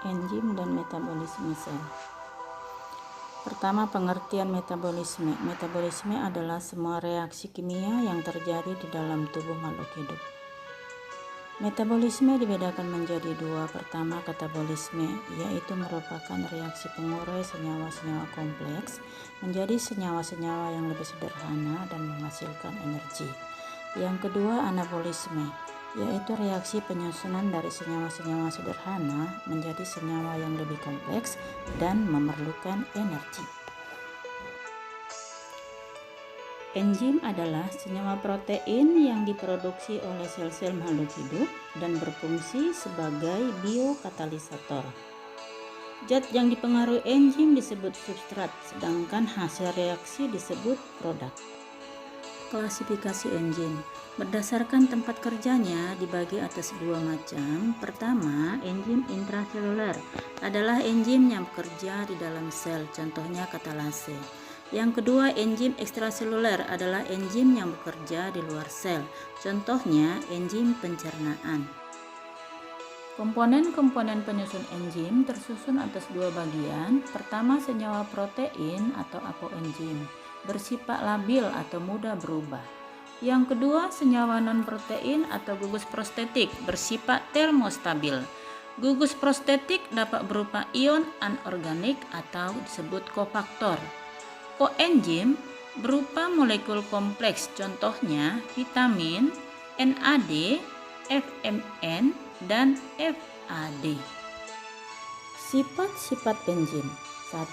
enzim dan metabolisme sel. Pertama, pengertian metabolisme. Metabolisme adalah semua reaksi kimia yang terjadi di dalam tubuh makhluk hidup. Metabolisme dibedakan menjadi dua. Pertama, katabolisme, yaitu merupakan reaksi pengurai senyawa-senyawa kompleks menjadi senyawa-senyawa yang lebih sederhana dan menghasilkan energi. Yang kedua, anabolisme, yaitu reaksi penyusunan dari senyawa-senyawa sederhana menjadi senyawa yang lebih kompleks dan memerlukan energi. Enzim adalah senyawa protein yang diproduksi oleh sel-sel makhluk hidup dan berfungsi sebagai biokatalisator. Zat yang dipengaruhi enzim disebut substrat, sedangkan hasil reaksi disebut produk. Klasifikasi enzim berdasarkan tempat kerjanya dibagi atas dua macam. Pertama, enzim intraseluler adalah enzim yang bekerja di dalam sel, contohnya katalase. Yang kedua, enzim ekstraseluler adalah enzim yang bekerja di luar sel, contohnya enzim pencernaan. Komponen-komponen penyusun enzim tersusun atas dua bagian. Pertama, senyawa protein atau apoenzim, bersifat labil atau mudah berubah. Yang kedua, senyawa non-protein atau gugus prostetik, bersifat termostabil. Gugus prostetik dapat berupa ion anorganik atau disebut kofaktor. Koenzim berupa molekul kompleks, contohnya vitamin, NAD, FMN, dan FAD. Sifat-sifat enzim: 1.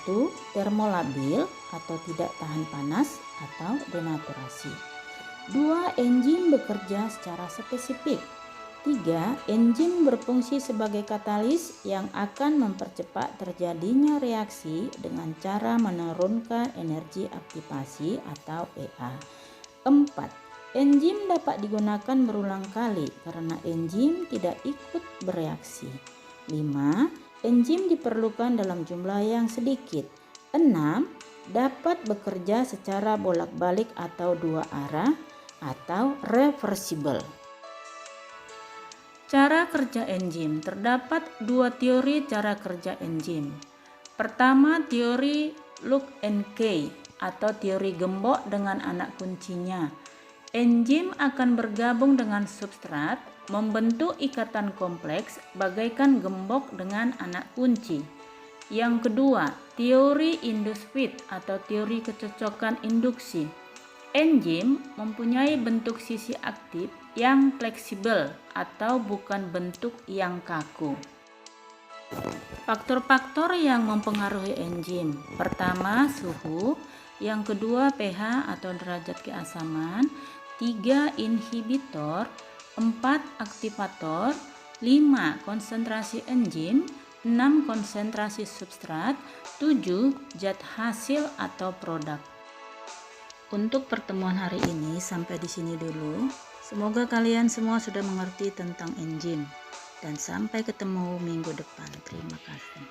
Termolabil atau tidak tahan panas atau denaturasi. 2. Enzim bekerja secara spesifik. 3. Enzim berfungsi sebagai katalis yang akan mempercepat terjadinya reaksi dengan cara menurunkan energi aktivasi atau EA. 4. Enzim dapat digunakan berulang kali karena enzim tidak ikut bereaksi. 5. Enzim diperlukan dalam jumlah yang sedikit. 6. Dapat bekerja secara bolak-balik atau dua arah atau reversible. Cara kerja enzim. Terdapat dua teori cara kerja enzim. Pertama, teori lock and key atau teori gembok dengan anak kuncinya. Enzim akan bergabung dengan substrat, membentuk ikatan kompleks bagaikan gembok dengan anak kunci. Yang kedua, teori induced fit atau teori kecocokan induksi. Enzim mempunyai bentuk sisi aktif yang fleksibel atau bukan bentuk yang kaku. Faktor-faktor yang mempengaruhi enzim. Pertama, suhu. Yang kedua, pH atau derajat keasaman. 3. Inhibitor. 4. Aktivator. 5. Konsentrasi enzim. 6. Konsentrasi substrat. 7. Zat hasil atau produk. Untuk pertemuan hari ini sampai di sini dulu. Semoga kalian semua sudah mengerti tentang enzim. Dan sampai ketemu minggu depan. Terima kasih.